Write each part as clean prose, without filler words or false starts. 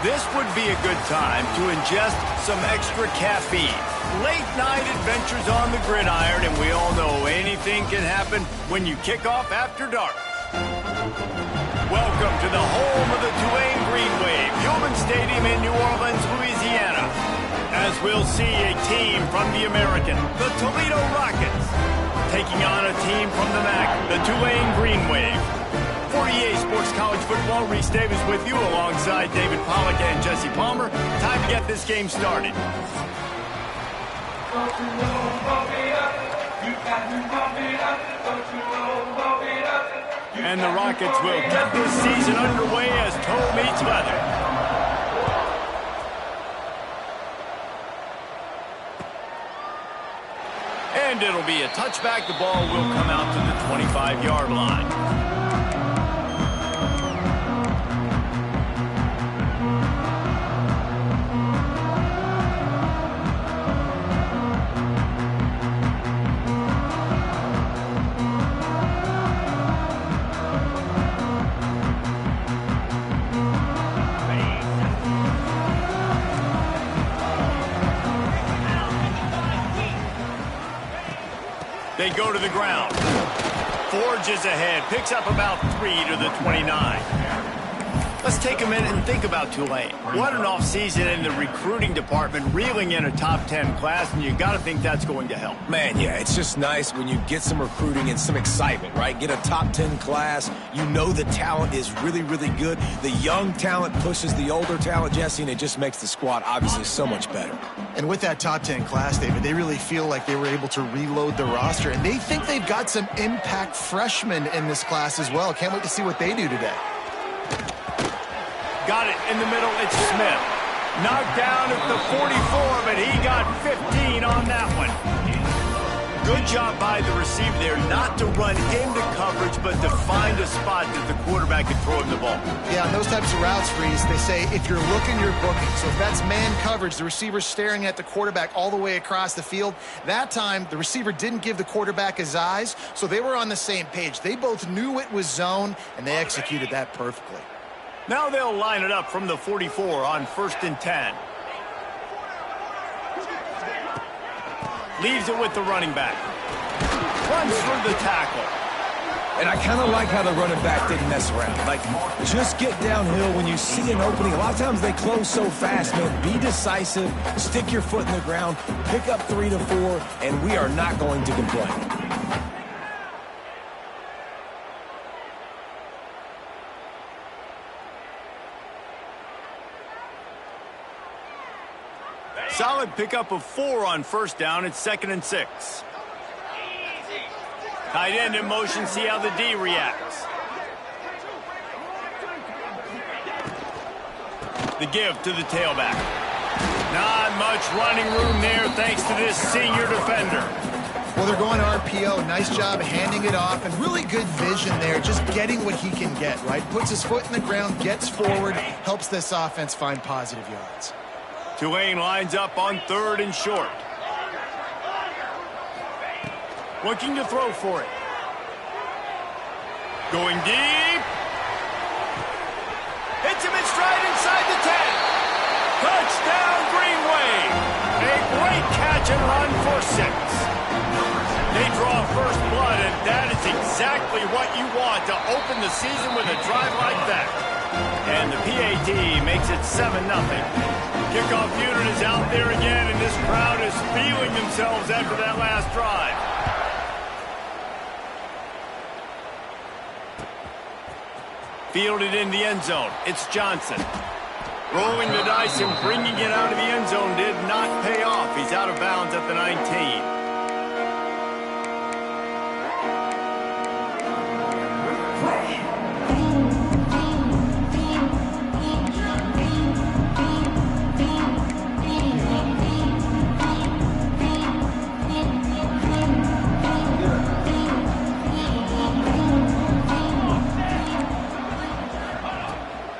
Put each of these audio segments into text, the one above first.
This would be a good time to ingest some extra caffeine. Late night adventures on the gridiron, and we all know anything can happen when you kick off after dark. Welcome to the home of the Tulane Green Wave, Human Stadium in New Orleans, Louisiana. As we'll see a team from the American, the Toledo Rockets, taking on a team from the MAC, the Tulane Green Wave. 48 Sports College Football, Reese Davis with you alongside David Pollack and Jesse Palmer. Time to get this game started. And the Rockets will get this season underway as toe meets leather. And it'll be a touchback. The ball will come out to the 25-yard line. They go to the ground. Forges ahead. Picks up about 3 to the 29. Let's take a minute and think about Tulane. What an offseason in the recruiting department, reeling in a top 10 class, and you got to think that's going to help. Man, yeah, it's just nice when you get some recruiting and some excitement, right? Get a top 10 class. You know the talent is really, really good. The young talent pushes the older talent, Jesse, and it just makes the squad obviously so much better. And with that top 10 class, David, they really feel like they were able to reload the roster, and they think they've got some impact freshmen in this class as well. Can't wait to see what they do today. Got it in the middle. It's Smith. Knocked down at the 44, but he got 15 on that one. Good job by the receiver there not to run into coverage, but to find a spot that the quarterback could throw him the ball. Yeah, on those types of routes, Reese, they say if you're looking, you're booking. So if that's man coverage, the receiver's staring at the quarterback all the way across the field. That time, the receiver didn't give the quarterback his eyes, so they were on the same page. They both knew it was zone, and they executed that perfectly. Now they'll line it up from the 44 on 1st and 10. Leaves it with the running back. Runs through the tackle. And I kind of like how the running back didn't mess around. Like, just get downhill when you see an opening. A lot of times they close so fast, man. Be decisive, stick your foot in the ground, pick up 3 to 4, and we are not going to complain. Solid pickup of 4 on 1st down. It's 2nd and 6. Tight end in motion. See how the D reacts. The give to the tailback. Not much running room there thanks to this senior defender. Well, they're going RPO. Nice job handing it off, and really good vision there, just getting what he can get, right? Puts his foot in the ground, gets forward, helps this offense find positive yards. Tulane lines up on 3rd and short. Looking to throw for it. Going deep. Hits him in stride inside the 10. Touchdown, Green Wave. A great catch and run for 6. They draw first blood, and that is exactly what you want to open the season with a drive like that. And the PAT makes it 7-0. Kickoff unit is out there again, and this crowd is feeling themselves after that last drive. Fielded in the end zone. It's Johnson. Rolling the dice and bringing it out of the end zone did not pay off. He's out of bounds at the 19.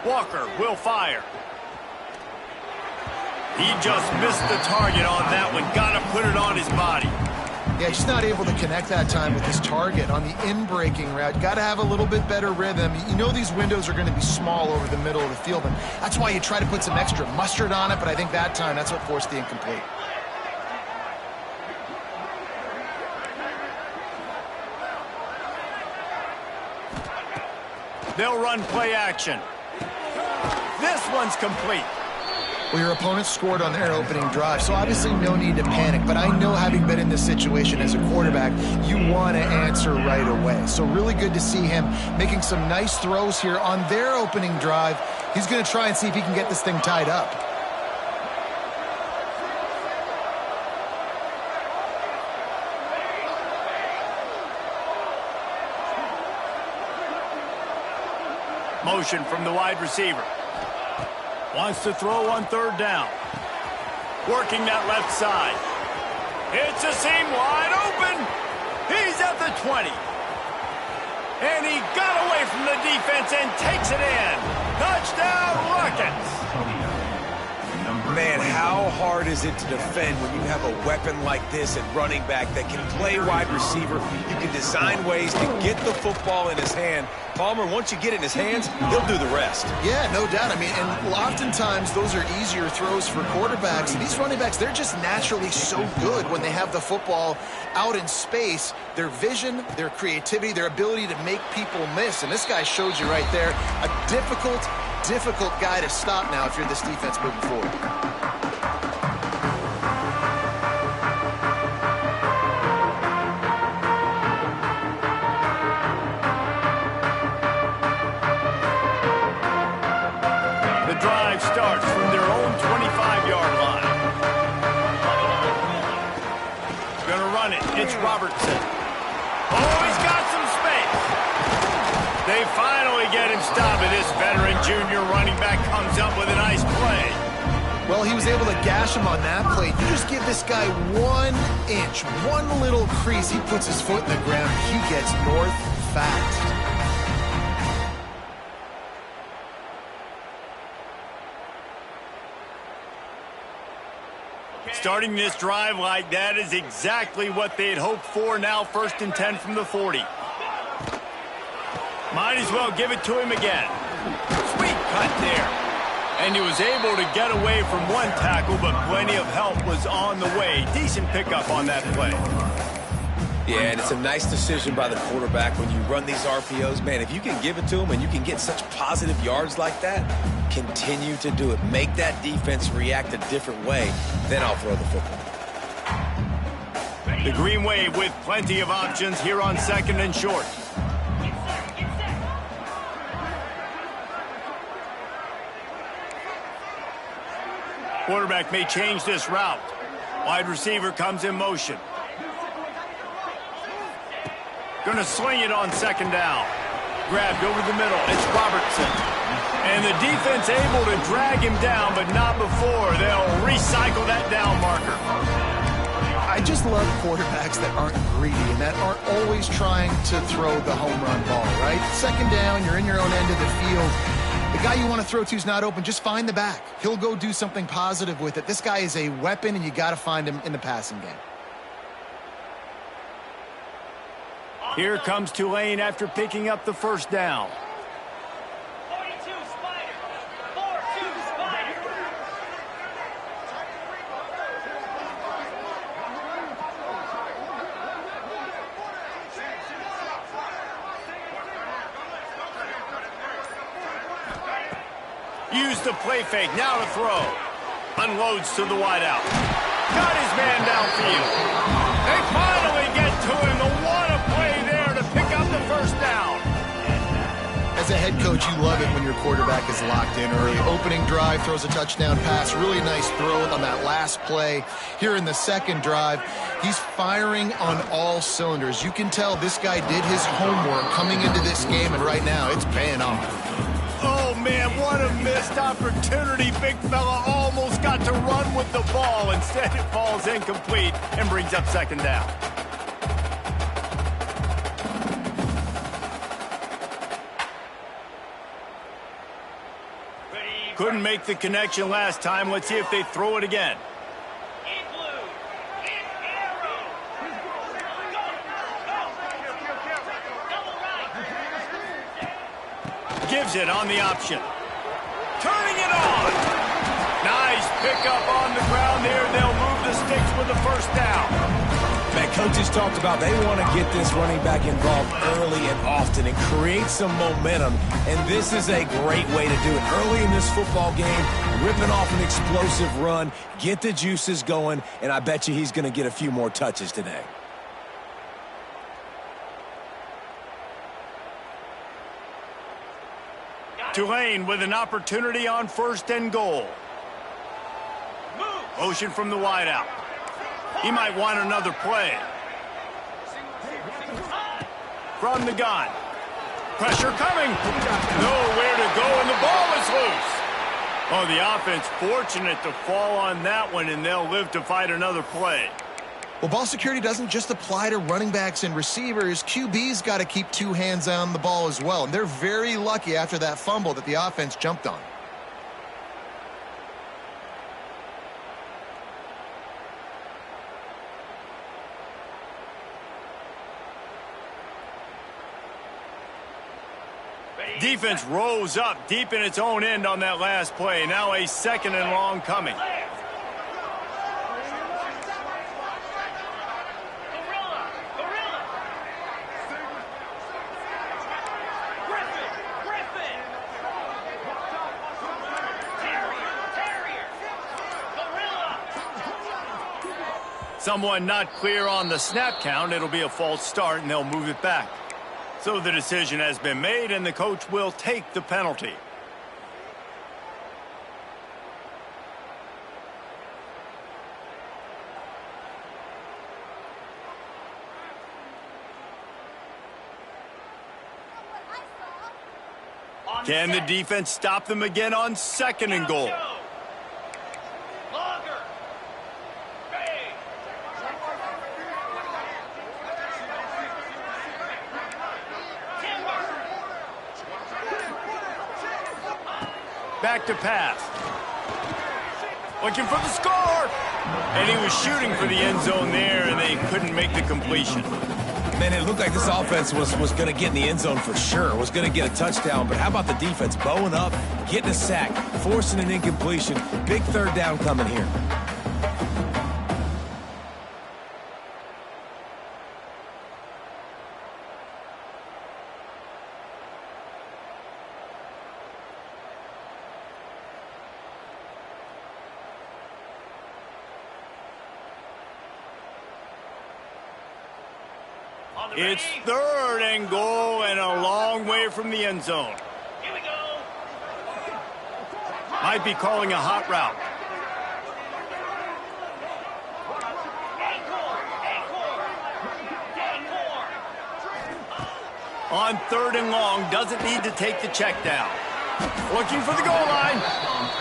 Walker will fire. He just missed the target on that one. Got to put it on his body. Yeah, just not able to connect that time with his target on the in-breaking route. Got to have a little bit better rhythm. You know these windows are going to be small over the middle of the field, and that's why you try to put some extra mustard on it, but I think that time that's what forced the incomplete. They'll run play action. This one's complete. Well, your opponent scored on their opening drive, so obviously no need to panic. But I know, having been in this situation as a quarterback, you want to answer right away. So really good to see him making some nice throws here on their opening drive. He's going to try and see if he can get this thing tied up. Motion from the wide receiver. Wants to throw on 3rd down. Working that left side. It's a seam wide open. He's at the 20. And he got away from the defense and takes it in. Touchdown, Rockets. Man, how hard is it to defend when you have a weapon like this at running back that can play wide receiver? You can design ways to get the football in his hand. Palmer, once you get it in his hands, he'll do the rest. Yeah, no doubt. I mean, and oftentimes those are easier throws for quarterbacks. These running backs, they're just naturally so good when they have the football out in space. Their vision, their creativity, their ability to make people miss. And this guy showed you right there, a difficult guy to stop now if you're this defense moving forward. Starts from their own 25-yard line. Gonna run it. It's Robertson. Oh, he's got some space. They finally get him stopped, and this veteran junior running back comes up with a nice play. Well, he was able to gash him on that play. You just give this guy 1 inch, one little crease, he puts his foot in the ground, he gets north fast. Starting this drive like that is exactly what they'd hoped for. Now 1st and 10 from the 40. Might as well give it to him again. Sweet cut there. And he was able to get away from one tackle, but plenty of help was on the way. Decent pickup on that play. Yeah, and it's a nice decision by the quarterback when you run these RPOs. Man, if you can give it to him and you can get such positive yards like that, continue to do it. Make that defense react a different way, then I'll throw the football. The Green Wave with plenty of options here on 2nd and short. Quarterback may change this route. Wide receiver comes in motion. Going to sling it on 2nd down. Grabbed over the middle. It's Robertson. And the defense able to drag him down, but not before. They'll recycle that down marker. I just love quarterbacks that aren't greedy and that aren't always trying to throw the home run ball, right? 2nd down, you're in your own end of the field. The guy you want to throw to is not open. Just find the back. He'll go do something positive with it. This guy is a weapon, and you got to find him in the passing game. Here comes Tulane after picking up the first down. Use the play fake, now to throw. Unloads to the wideout. Got his man downfield. They finally get to him. What a play there to pick up the first down. As a head coach, you love it when your quarterback is locked in early. Opening drive, throws a touchdown pass. Really nice throw on that last play. Here in the second drive, he's firing on all cylinders. You can tell this guy did his homework coming into this game, and right now it's paying off. Oh, man, what a missed opportunity. Big fella almost got to run with the ball. Instead, it falls incomplete and brings up second down. Couldn't make the connection last time. Let's see if they throw it again. Gives it on the option. Turning it on. Nice pickup on the ground there. They'll move the sticks with the first down. Man, coaches talked about they want to get this running back involved early and often and create some momentum. And this is a great way to do it. Early in this football game, ripping off an explosive run, get the juices going, and I bet you he's going to get a few more touches today. Tulane with an opportunity on first and goal. Motion from the wideout. He might want another play. From the gun. Pressure coming. Nowhere to go, and the ball is loose. Oh, the offense fortunate to fall on that one, and they'll live to fight another play. Well, ball security doesn't just apply to running backs and receivers. QB's got to keep two hands on the ball as well. And they're very lucky after that fumble that the offense jumped on. Defense rose up deep in its own end on that last play. Now a second and long coming. Someone not clear on the snap count. It'll be a false start, and they'll move it back. So the decision has been made, and the coach will take the penalty. Can the defense stop them again on second and goal? Back to pass. Looking for the score. And he was shooting for the end zone there, and they couldn't make the completion. Man, it looked like this offense was going to get in the end zone for sure, was going to get a touchdown. But how about the defense bowing up, getting a sack, forcing an incompletion. Big third down coming here. It's third and goal and a long way from the end zone. Here we go. Might be calling a hot route. On third and long, doesn't need to take the check down. Looking for the goal line.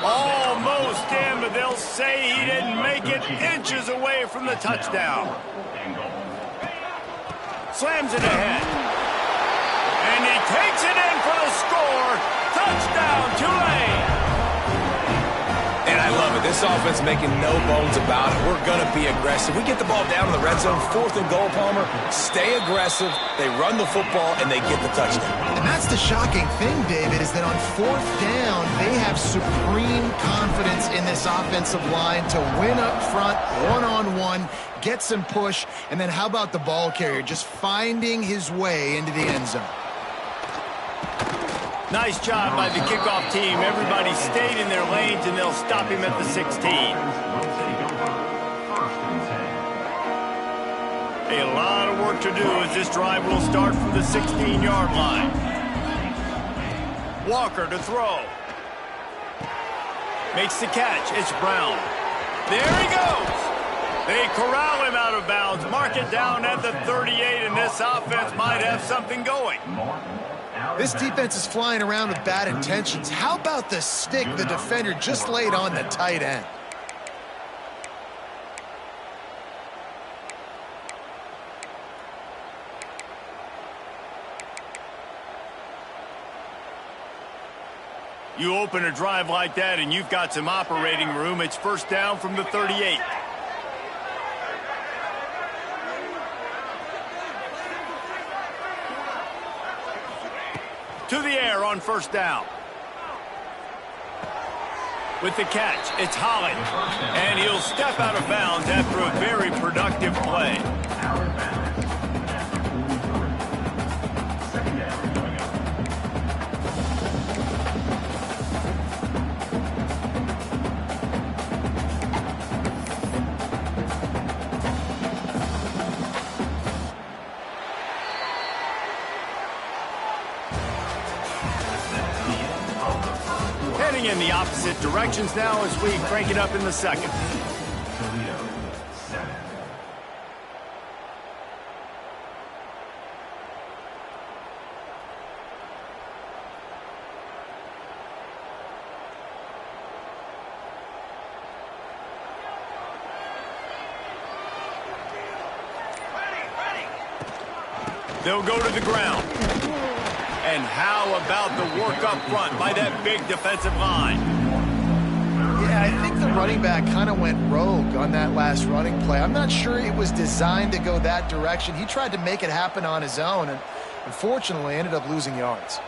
Almost in, but they'll say he didn't make it, inches away from the touchdown. Slams it ahead. And he takes it in for the score. Touchdown, Tulane! And I love it. This offense making no bones about it. We're going to be aggressive. We get the ball down in the red zone, 4th and goal, Palmer. Stay aggressive. They run the football, and they get the touchdown. And that's the shocking thing, David, is that on 4th down, they have supreme confidence in this offensive line to win up front, one-on-one, get some push, and then how about the ball carrier just finding his way into the end zone? Nice job by the kickoff team. Everybody stayed in their lanes, and they'll stop him at the 16. A lot of work to do as this drive will start from the 16-yard line. Walker to throw. Makes the catch. It's Brown. There he goes. They corral him out of bounds. Mark it down at the 38, and this offense might have something going. This defense is flying around with bad intentions. How about the stick the defender just laid on the tight end? You open a drive like that and you've got some operating room. It's first down from the 38. To the air on first down. With the catch, it's Holland. And he'll step out of bounds after a very productive play. Heading in the opposite directions now as we crank it up in the second. They'll go to the ground. And how about the work up front by that big defensive line? Yeah, I think the running back kind of went rogue on that last running play. I'm not sure it was designed to go that direction. He tried to make it happen on his own and unfortunately ended up losing yards.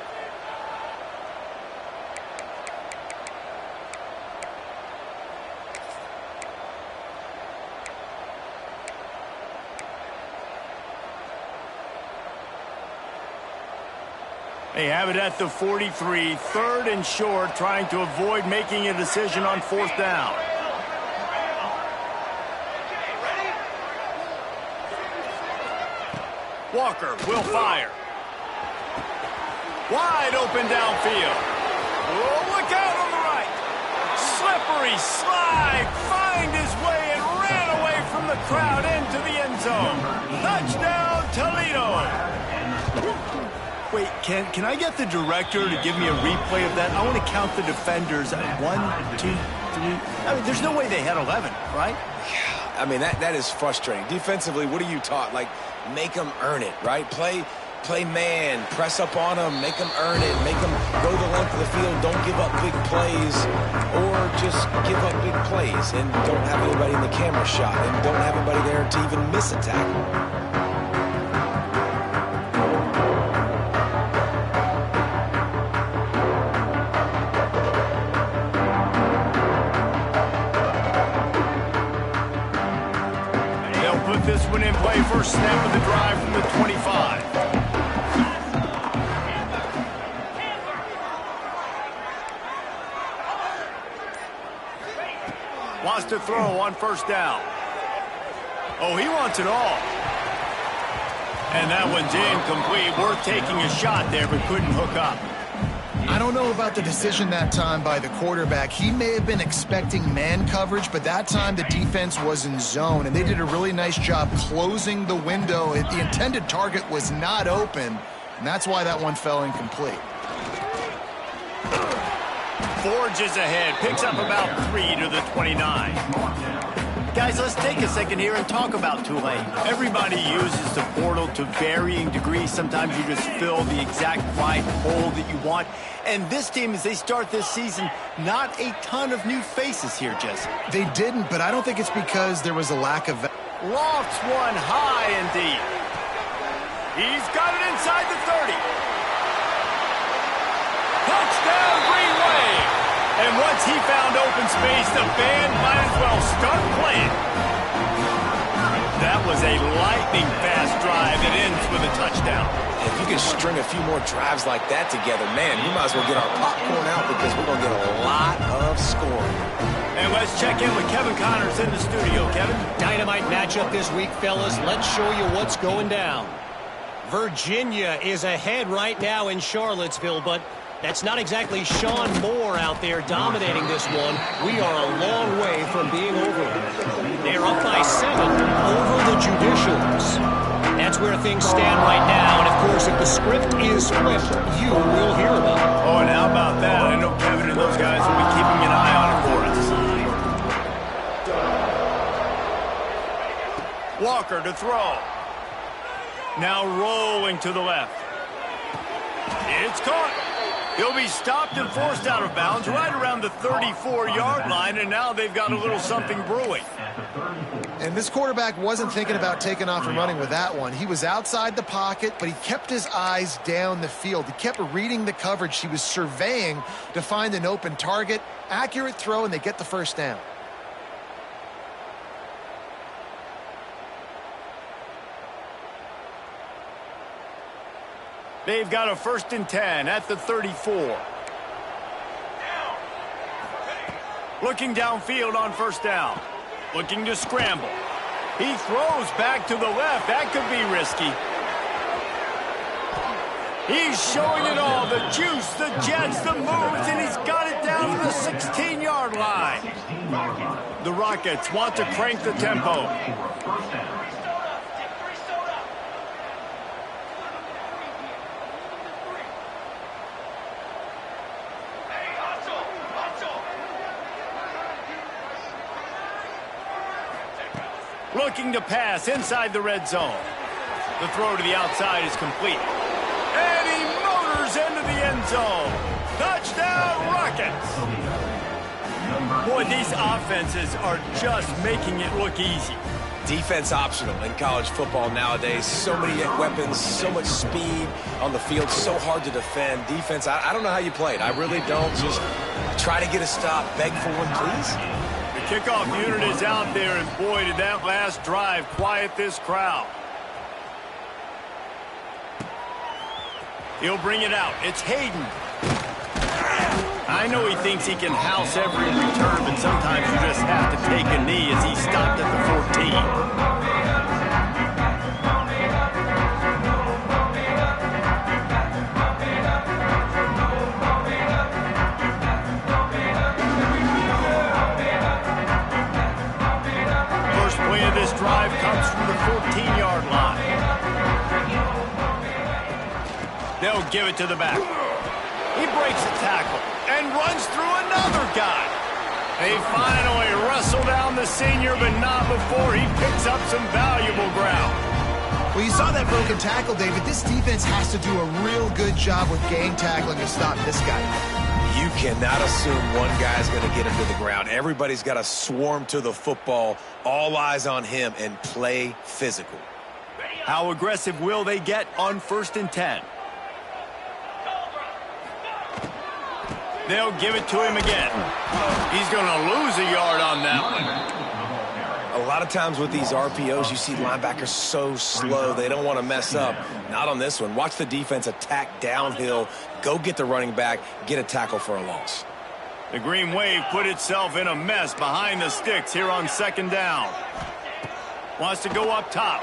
They have it at the 43, 3rd and short, trying to avoid making a decision on 4th down. Walker will fire. Wide open downfield. Oh, look out on the right. Slippery slide, find his way and ran away from the crowd into the end zone. Touchdown, Toledo. Wait, can I get the director to give me a replay of that? I want to count the defenders. 1, 2, 3. I mean, there's no way they had 11, right? Yeah, I mean, that is frustrating. Defensively, what are you taught? Like, make them earn it, right? Play man, press up on them, make them earn it, make them go the length of the field, don't give up big plays, or just give up big plays and don't have anybody in the camera shot and don't have anybody there to even miss a tackle. This one in play, first snap of the drive from the 25. Wants to throw on first down. Oh, he wants it all. And that one's incomplete. Worth taking a shot there, but couldn't hook up. I don't know about the decision that time by the quarterback. He may have been expecting man coverage, but that time the defense was in zone, and they did a really nice job closing the window. The intended target was not open, and that's why that one fell incomplete. Forges ahead, picks up about 3 to the 29. Guys, let's take a second here and talk about Tulane. Everybody uses the portal to varying degrees. Sometimes you just fill the exact right hole that you want. And this team, as they start this season, not a ton of new faces here, Jesse. They didn't, but I don't think it's because there was a lack of... Lofts one high and deep. He's got it inside the 30. Touchdown, Green Wave. And once he found open space, the band might as well start playing. That was a lightning-fast drive that ends with a touchdown. If you can string a few more drives like that together, man, we might as well get our popcorn out because we're going to get a lot of scoring. And let's check in with Kevin Connors in the studio. Kevin? Dynamite matchup this week, fellas. Let's show you what's going down. Virginia is ahead right now in Charlottesville, but that's not exactly Sean Moore out there dominating this one. We are a long way from being over. They're up by 7 over the Judicials. That's where things stand right now. And, of course, if the script is flipped, you will hear about it. Oh, and how about that? I know Kevin and those guys will be keeping an eye on it for us. Walker to throw. Now rolling to the left. It's caught. He'll be stopped and forced out of bounds right around the 34-yard line, and now they've got a little something brewing. And this quarterback wasn't thinking about taking off and running with that one. He was outside the pocket, but he kept his eyes down the field. He kept reading the coverage. He was surveying to find an open target. Accurate throw, and they get the first down. They've got a 1st and 10 at the 34. Looking downfield on 1st down. Looking to scramble. He throws back to the left. That could be risky. He's showing it all. The juice, the jets, the moves, and he's got it down to the 16-yard line. The Rockets want to crank the tempo. Looking to pass inside the red zone. The throw to the outside is complete. And he motors into the end zone. Touchdown, Rockets. Boy, these offenses are just making it look easy. Defense optional in college football nowadays. So many weapons, so much speed on the field, so hard to defend. Defense, I don't know how you play it. I really don't. Just try to get a stop, beg for one, please. The kickoff unit is out there, and boy, did that last drive quiet this crowd. He'll bring it out. It's Hayden. I know he thinks he can house every return, but sometimes you just have to take a knee as he stopped at the 14. This drive comes from the 14-yard line. They'll give it to the back. He breaks a tackle and runs through another guy. They finally wrestle down the senior, but not before he picks up some valuable ground. Well, you saw that broken tackle, David. This defense has to do a real good job with gang tackling to stop this guy. You cannot assume one guy's going to get him to the ground. Everybody's got to swarm to the football, all eyes on him, and play physical. How aggressive will they get on 1st and 10? They'll give it to him again. He's going to lose a yard on that one. A lot of times with these RPOs, you see linebackers so slow, they don't want to mess up. Not on this one. Watch the defense attack downhill, go get the running back, get a tackle for a loss. The Green Wave put itself in a mess behind the sticks here on 2nd down. Wants to go up top.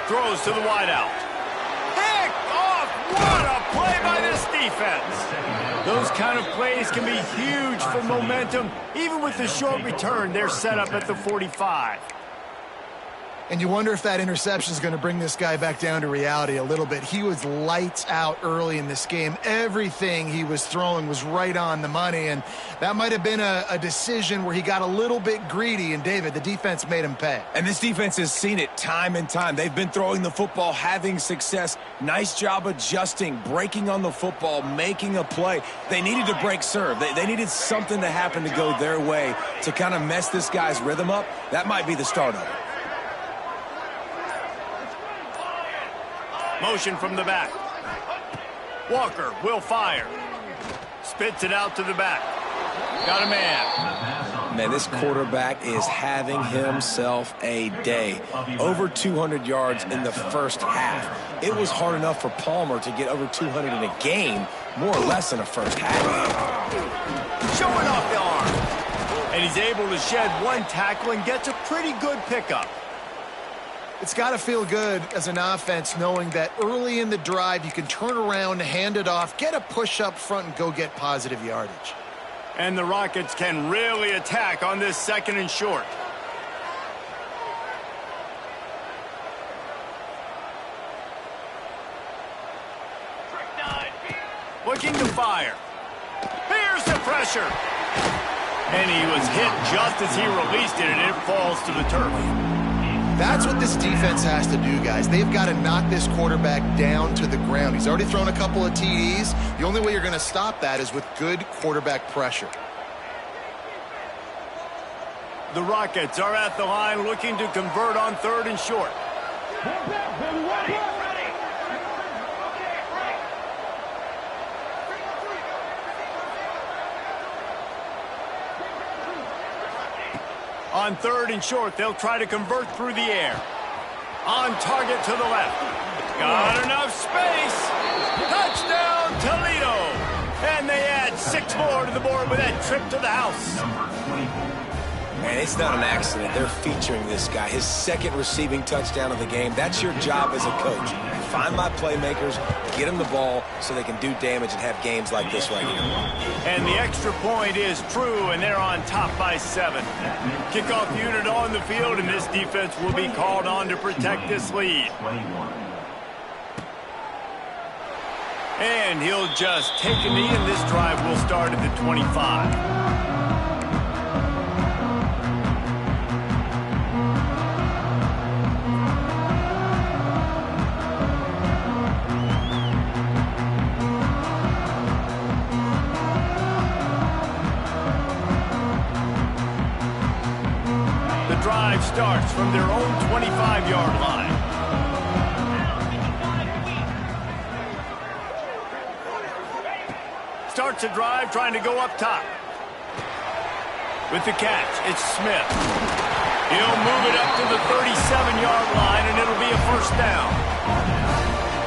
Throws to the wideout. Picked off! What a play by this defense! Those kind of plays can be huge for momentum. Even with the short return, they're set up at the 45. And you wonder if that interception is going to bring this guy back down to reality a little bit. He was lights out early in this game. Everything he was throwing was right on the money, and that might have been a decision where he got a little bit greedy, and David, the defense made him pay. And this defense has seen it time and time. They've been throwing the football, having success. Nice job adjusting, breaking on the football, making a play. They needed to break serve. They needed something to happen to go their way to kind of mess this guy's rhythm up. That might be the start of it. Motion from the back. Walker will fire. Spits it out to the back. Got a man. Man, this quarterback is having himself a day. Over 200 yards in the first half. It was hard enough for Palmer to get over 200 in a game, more or less in a first half. Showing off the arm. And he's able to shed one tackle and gets a pretty good pickup. It's got to feel good as an offense knowing that early in the drive you can turn around, hand it off, get a push up front, and go get positive yardage. And the Rockets can really attack on this 2nd and short. Looking to fire. Here's the pressure. And he was hit just as he released it, and it falls to the turf. That's what this defense has to do, guys. They've got to knock this quarterback down to the ground. He's already thrown a couple of TDs. The only way you're going to stop that is with good quarterback pressure. The Rockets are at the line looking to convert on 3rd and short. On 3rd and short, they'll try to convert through the air. On target to the left. Got enough space. Touchdown, Toledo. And they add 6 more to the board with that trip to the house. Man, it's not an accident. They're featuring this guy. His 2nd receiving touchdown of the game. That's your job as a coach. Find my playmakers, get them the ball so they can do damage and have games like this right here. And the extra point is true, and they're on top by 7. Kickoff unit on the field, and this defense will be called on to protect this lead. And he'll just take a knee, and this drive will start at the 25. Drive starts from their own 25-yard line. Starts a drive trying to go up top. With the catch, it's Smith. He'll move it up to the 37-yard line, and it'll be a 1st down.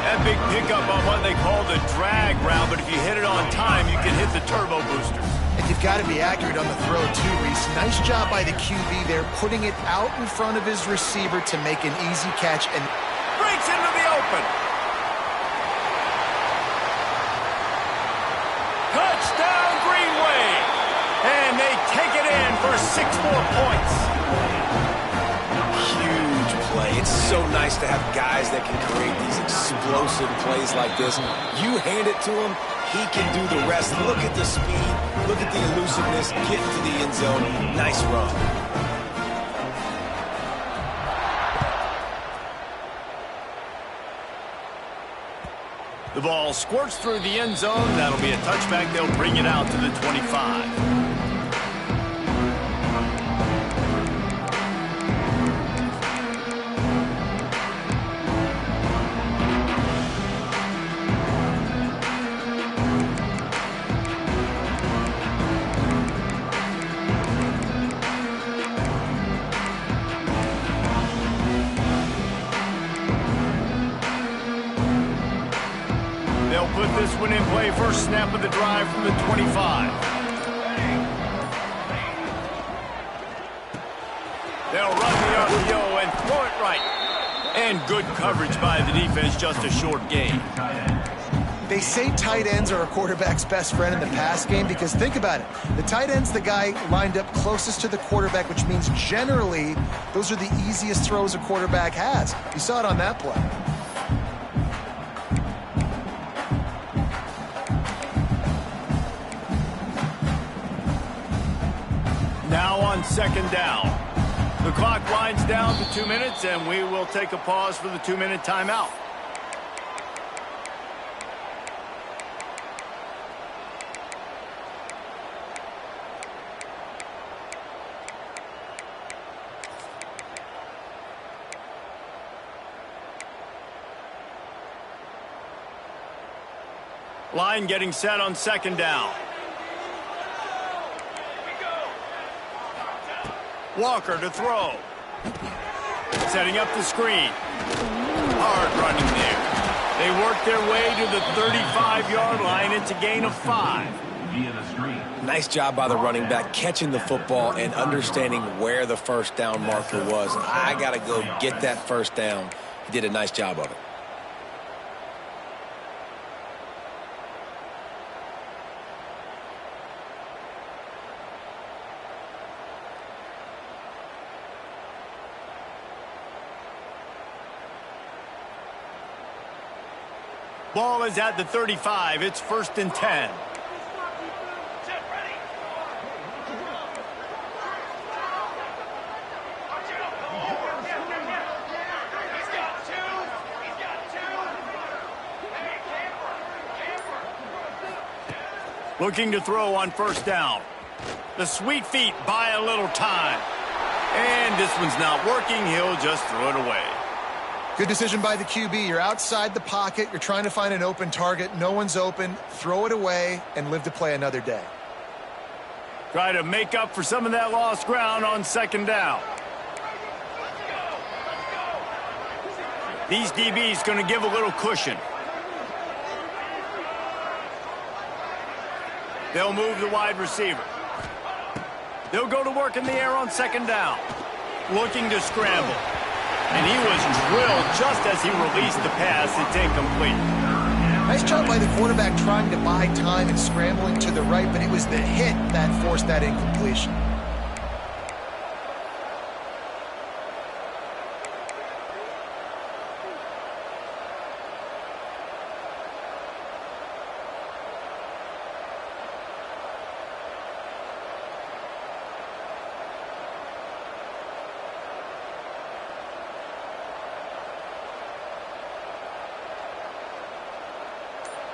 That big pickup on what they call the drag route, but if you hit it on time, you can hit the turbo boosters. And you've got to be accurate on the throw, too, Reese. Nice job by the QB there, putting it out in front of his receiver to make an easy catch. And breaks into the open. Touchdown, Green Wave. And they take it in for 6 more points. Huge play. It's so nice to have guys that can create these explosive plays like this. You hand it to him, he can do the rest. Look at the speed. Look at the elusiveness. Get into the end zone. Nice run. The ball squirts through the end zone. That'll be a touchback. They'll bring it out to the 25. Put this one in play. First snap of the drive from the 25. They'll run the RPO and throw it right. And good coverage by the defense, just a short gain. They say tight ends are a quarterback's best friend in the pass game because think about it. The tight end's the guy lined up closest to the quarterback, which means generally those are the easiest throws a quarterback has. You saw it on that play. Now on second down. The clock winds down to 2 minutes, and we will take a pause for the 2-minute timeout. Line getting set on second down. Walker to throw. Setting up the screen. Hard running there. They work their way to the 35-yard line. It's a gain of 5. Nice job by the running back catching the football and understanding where the first down marker was. I got to go get that first down. He did a nice job of it. Ball is at the 35. It's 1st and 10. Looking to throw on first down. The sweet feet buy a little time. And this one's not working. He'll just throw it away. Good decision by the QB. You're outside the pocket. You're trying to find an open target. No one's open. Throw it away and live to play another day. Try to make up for some of that lost ground on second down. These DBs going to give a little cushion. They'll move the wide receiver. They'll go to work in the air on second down. Looking to scramble. And he was drilled just as he released the pass. It's incomplete. Nice job by the quarterback trying to buy time and scrambling to the right, but it was the hit that forced that incompletion.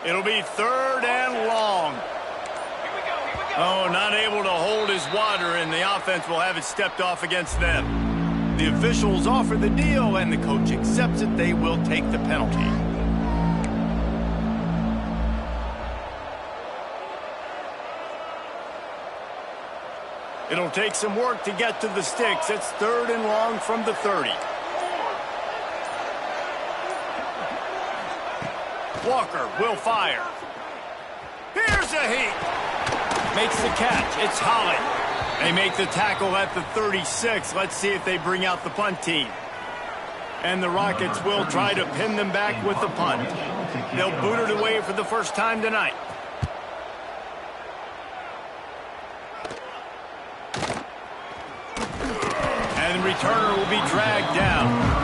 It'll be 3rd and long. Oh, not able to hold his water, and the offense will have it stepped off against them. The officials offer the deal, and the coach accepts it. They will take the penalty. It'll take some work to get to the sticks. It's 3rd and long from the 30. Walker will fire. Here's a heat. Makes the catch. It's Holly. They make the tackle at the 36. Let's see if they bring out the punt team. And the Rockets will try to pin them back with the punt. They'll boot it away for the first time tonight. And the returner will be dragged down.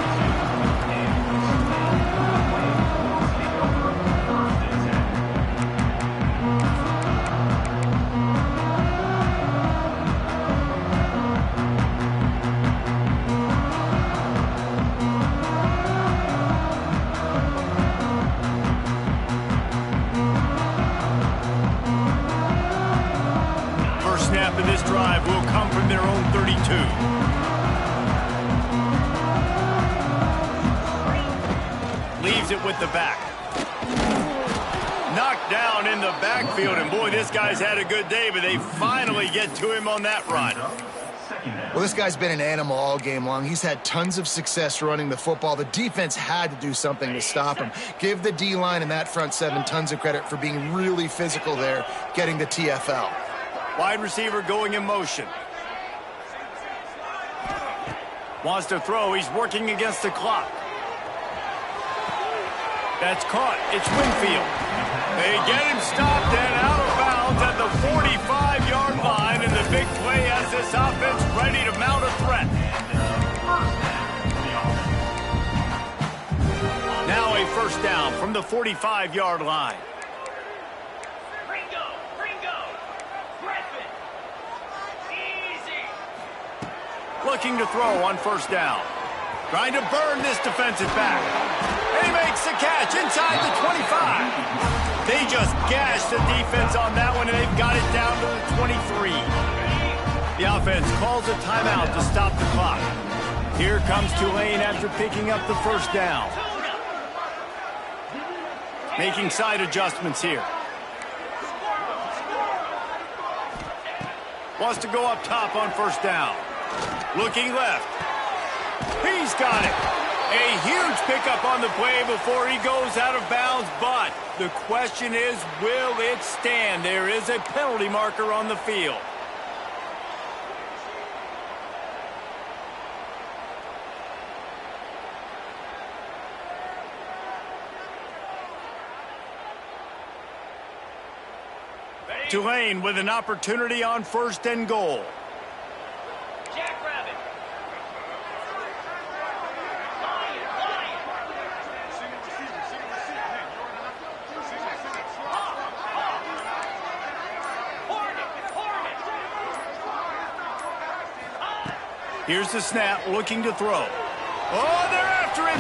Of this drive will come from their own 32. Leaves it with the back. Knocked down in the backfield, and boy, this guy's had a good day, but they finally get to him on that run. Well, this guy's been an animal all game long. He's had tons of success running the football. The defense had to do something to stop him. Give the D-line and that front seven tons of credit for being really physical there, getting the TFL. Wide receiver going in motion. Wants to throw. He's working against the clock. That's caught. It's Winfield. They get him stopped and out of bounds at the 45-yard line, and the big play has this offense ready to mount a threat. Now a first down from the 45-yard line. Looking to throw on first down. Trying to burn this defensive back. And he makes the catch inside the 25. They just gashed the defense on that one, and they've got it down to the 23. The offense calls a timeout to stop the clock. Here comes Tulane after picking up the first down. Making side adjustments here. Wants to go up top on first down. Looking left. He's got it. A huge pickup on the play before he goes out of bounds, but the question is, will it stand? There is a penalty marker on the field. Tulane with an opportunity on first and goal. Here's the snap, looking to throw. Oh, they're after him!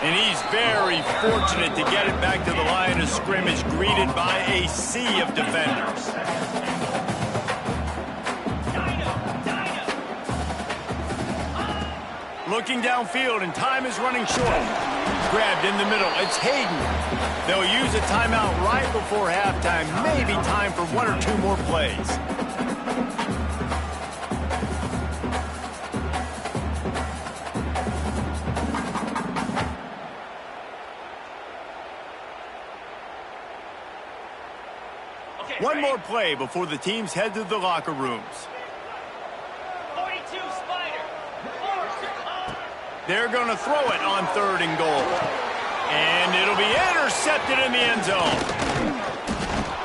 And he's very fortunate to get it back to the line of scrimmage, greeted by a sea of defenders. Looking downfield, and time is running short. Grabbed in the middle. It's Hayden. They'll use a timeout right before halftime. Maybe time for one or two more plays. One more play before the teams head to the locker rooms. 42 Spider. They're going to throw it on third and goal. And it'll be intercepted in the end zone.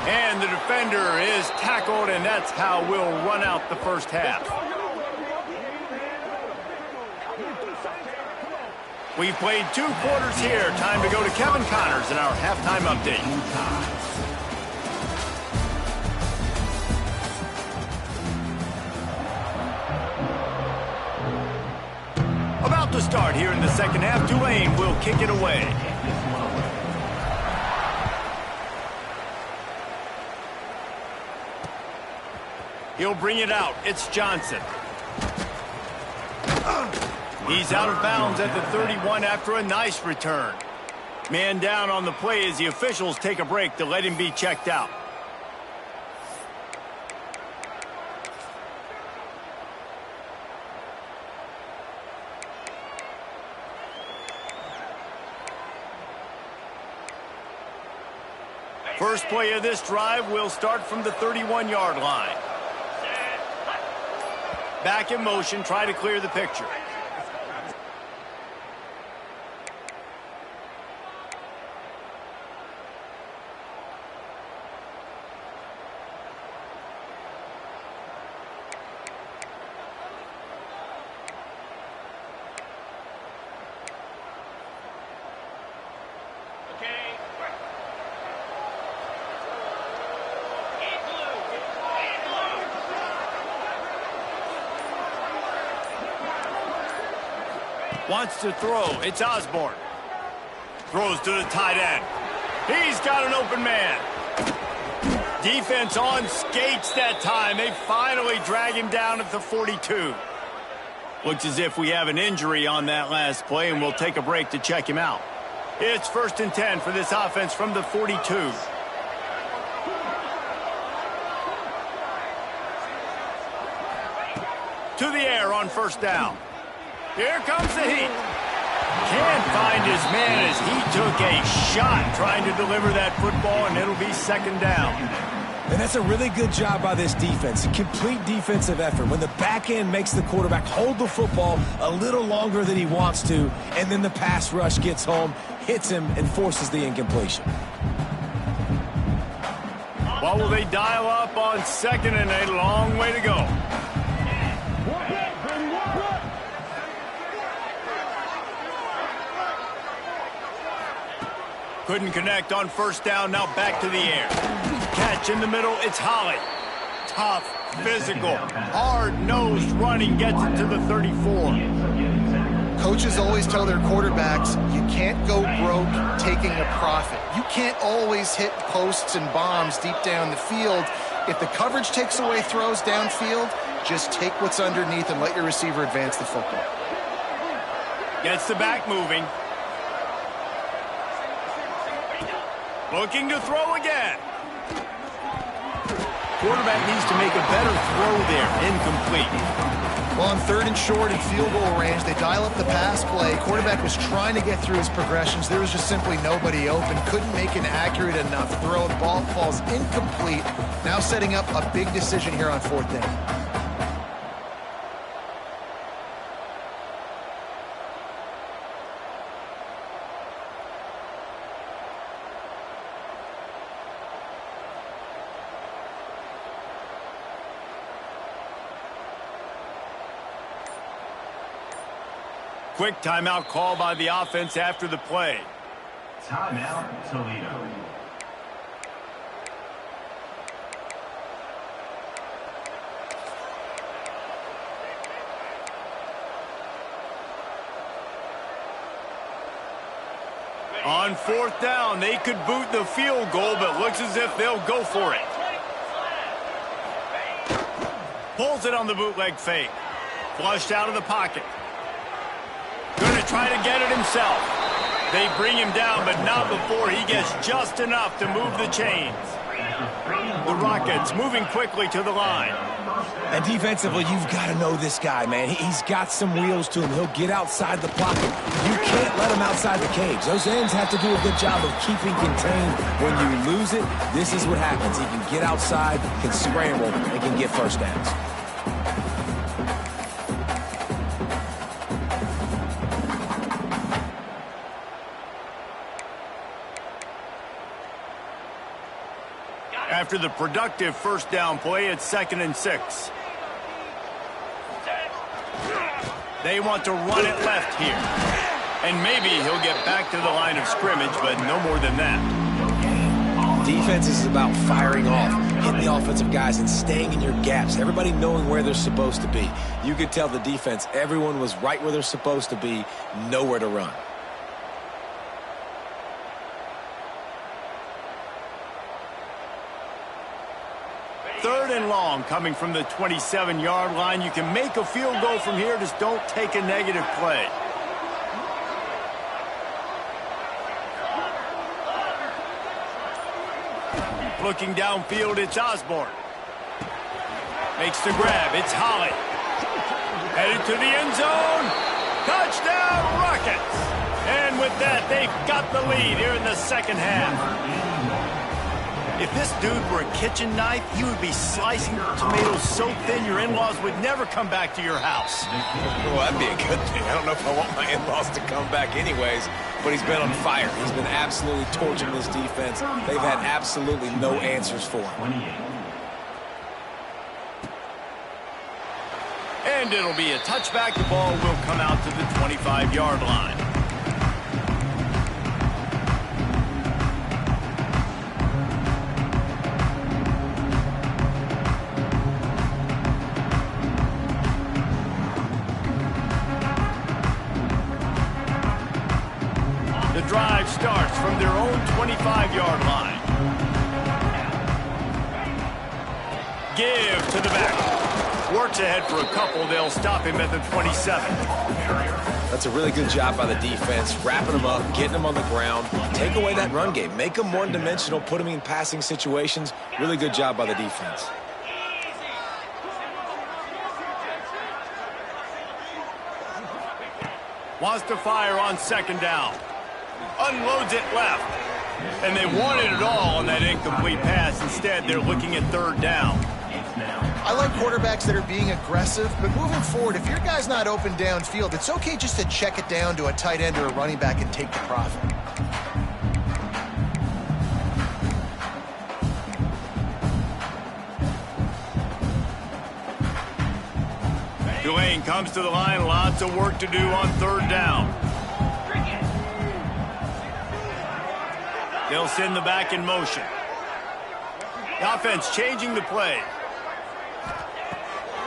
And the defender is tackled, and that's how we'll run out the first half. We've played 2 quarters here. Time to go to Kevin Connors in our halftime update. To start here in the second half, Tulane will kick it away. He'll bring it out. It's Johnson. He's out of bounds at the 31 after a nice return. Man down on the play as the officials take a break to let him be checked out. First play of this drive will start from the 31-yard line. Back in motion, try to clear the picture. Wants to throw. It's Osborne. Throws to the tight end. He's got an open man. Defense on skates that time. They finally drag him down at the 42. Looks as if we have an injury on that last play, and we'll take a break to check him out. It's 1st and 10 for this offense from the 42. To the air on first down. Here comes the heat. Can't find his man as he took a shot trying to deliver that football, and it'll be second down. And that's a really good job by this defense. A complete defensive effort. When the back end makes the quarterback hold the football a little longer than he wants to, and then the pass rush gets home, hits him, and forces the incompletion. What will they dial up on second and a long way to go? Couldn't connect on first down, now back to the air. Catch in the middle, it's Holly. Tough, physical, hard-nosed running, gets it to the 34. Coaches always tell their quarterbacks, you can't go broke taking a profit. You can't always hit posts and bombs deep down the field. If the coverage takes away throws downfield, just take what's underneath and let your receiver advance the football. Gets the back moving. Looking to throw again. Quarterback needs to make a better throw there. Incomplete. Well, on third and short and field goal range, they dial up the pass play. Quarterback was trying to get through his progressions. There was just simply nobody open. Couldn't make an accurate enough throw. The ball falls incomplete. Now setting up a big decision here on fourth down. Quick timeout call by the offense after the play. Timeout, Toledo. On fourth down, they could boot the field goal, but looks as if they'll go for it. Pulls it on the bootleg fake. Flushed out of the pocket. Going to try to get it himself. They bring him down, but not before he gets just enough to move the chains. The Rockets moving quickly to the line. And defensively, you've got to know this guy, man. He's got some wheels to him. He'll get outside the pocket. You can't let him outside the cage. Those ends have to do a good job of keeping contained. When you lose it, this is what happens. He can get outside, can scramble, and can get first downs. After the productive first down play, it's 2nd and 6. They want to run it left here. And maybe he'll get back to the line of scrimmage, but no more than that. Defense is about firing off, hitting the offensive guys and staying in your gaps. Everybody knowing where they're supposed to be. You could tell the defense, everyone was right where they're supposed to be, nowhere to run. Third and long coming from the 27-yard line. You can make a field goal from here, just don't take a negative play. Looking downfield, it's Osborne. Makes the grab, it's Holly. Headed to the end zone. Touchdown, Rockets! And with that, they've got the lead here in the second half. If this dude were a kitchen knife, he would be slicing tomatoes so thin your in-laws would never come back to your house. Well, that'd be a good thing. I don't know if I want my in-laws to come back anyways, but he's been on fire. He's been absolutely torching this defense. They've had absolutely no answers for him. And it'll be a touchback. The ball will come out to the 25-yard line. Drive starts from their own 25-yard line. Give to the back. Works ahead for a couple. They'll stop him at the 27. That's a really good job by the defense, wrapping them up, getting them on the ground. Take away that run game. Make them one-dimensional, put them in passing situations. Really good job by the defense. Wants to fire on second down. Unloads it left. And they wanted it all on that incomplete pass. Instead, they're looking at third down. I like quarterbacks that are being aggressive, but moving forward, if your guy's not open downfield, it's okay just to check it down to a tight end or a running back and take the profit. Tulane comes to the line. Lots of work to do on third down. They'll send the back in motion. The offense changing the play.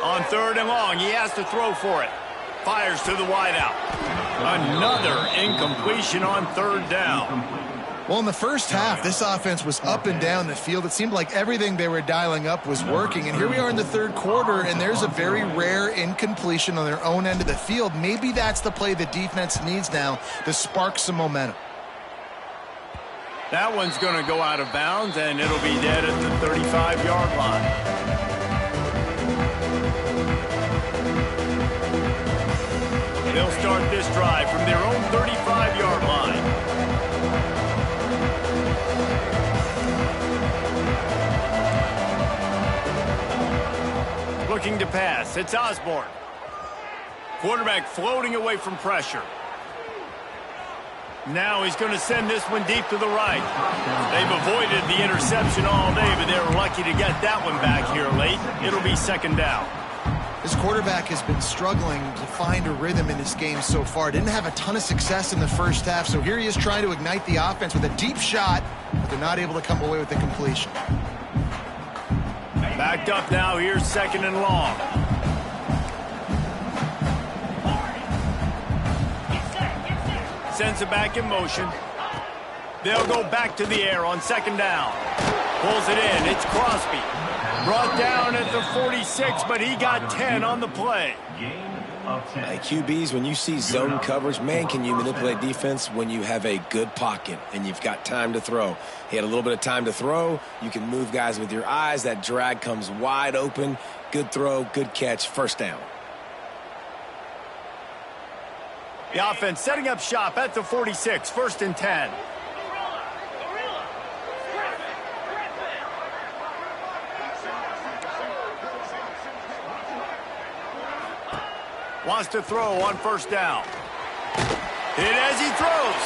On third and long, he has to throw for it. Fires to the wideout. Another incompletion on third down. Well, in the first half, this offense was up and down the field. It seemed like everything they were dialing up was working. And here we are in the third quarter, and there's a very rare incompletion on their own end of the field. Maybe that's the play the defense needs now to spark some momentum. That one's going to go out of bounds, and it'll be dead at the 35-yard line. They'll start this drive from their own 35-yard line. Looking to pass. It's Osborne. Quarterback floating away from pressure. Now he's going to send this one deep to the right. They've avoided the interception all day, but they were lucky to get that one back here late. It'll be second down. This quarterback has been struggling to find a rhythm in this game so far. Didn't have a ton of success in the first half, so here he is trying to ignite the offense with a deep shot, but they're not able to come away with the completion. Backed up now. Here's second and long. Sends it back in motion. They'll go back to the air on second down. Pulls it in. It's Crosby. Brought down at the 46, but he got 10 on the play. Hey, QBs, when you see zone coverage, man, can you manipulate defense when you have a good pocket and you've got time to throw. He had a little bit of time to throw. You can move guys with your eyes. That drag comes wide open. Good throw, good catch, first down. The offense setting up shop at the 46, first and 10. Wants to throw on first down. Hit as he throws.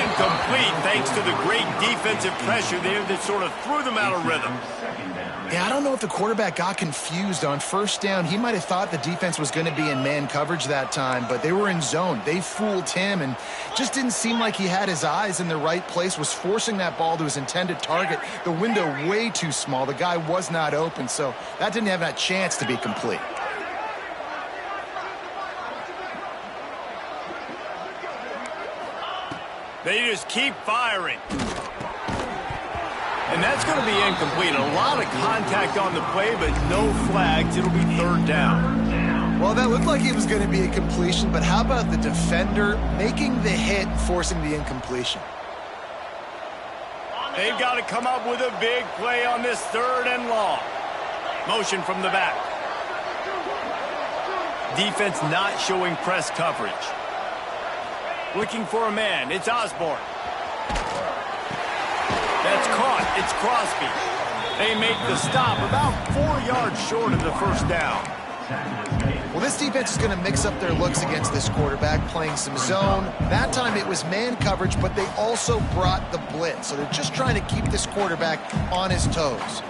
Incomplete thanks to the great defensive pressure there that sort of threw them out of rhythm. Yeah, I don't know if the quarterback got confused on first down. He might have thought the defense was going to be in man coverage that time, but they were in zone. They fooled him and just didn't seem like he had his eyes in the right place, was forcing that ball to his intended target. The window way too small. The guy was not open, so that didn't have that chance to be complete. They just keep firing. And that's going to be incomplete. A lot of contact on the play, but no flags. It'll be third down. Well, that looked like it was going to be a completion, but how about the defender making the hit, forcing the incompletion? They've got to come up with a big play on this third and long. Motion from the back. Defense not showing press coverage. Looking for a man. It's Osborne. That's caught. It's Crosby. They make the stop about 4 yards short of the first down. Well, this defense is going to mix up their looks against this quarterback, playing some zone. That time it was man coverage, but they also brought the blitz. So they're just trying to keep this quarterback on his toes.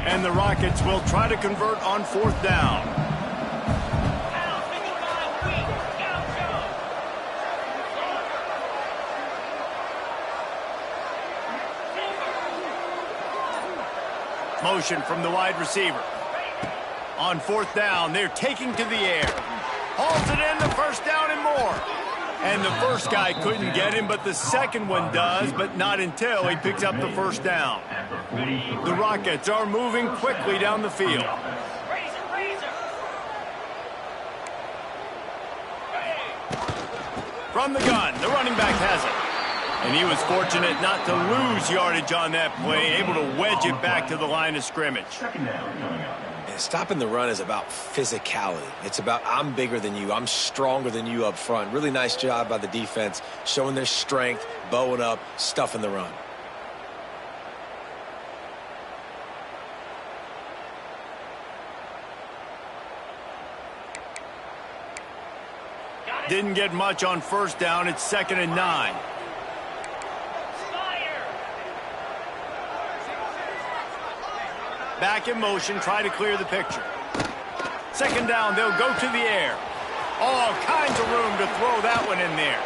And the Rockets will try to convert on fourth down. Motion from the wide receiver. On fourth down, they're taking to the air. Hauls it in, the first down and more. And the first guy couldn't get him, but the second one does, but not until he picks up the first down. The Rockets are moving quickly down the field. From the gun, the running back has it. And he was fortunate not to lose yardage on that play, able to wedge it back to the line of scrimmage. Stopping the run is about physicality. It's about I'm bigger than you. I'm stronger than you up front. Really nice job by the defense, showing their strength, bowing up, stuffing the run. Didn't get much on first down. It's 2nd and 9. Back in motion, try to clear the picture. Second down, they'll go to the air. All kinds of room to throw that one in there.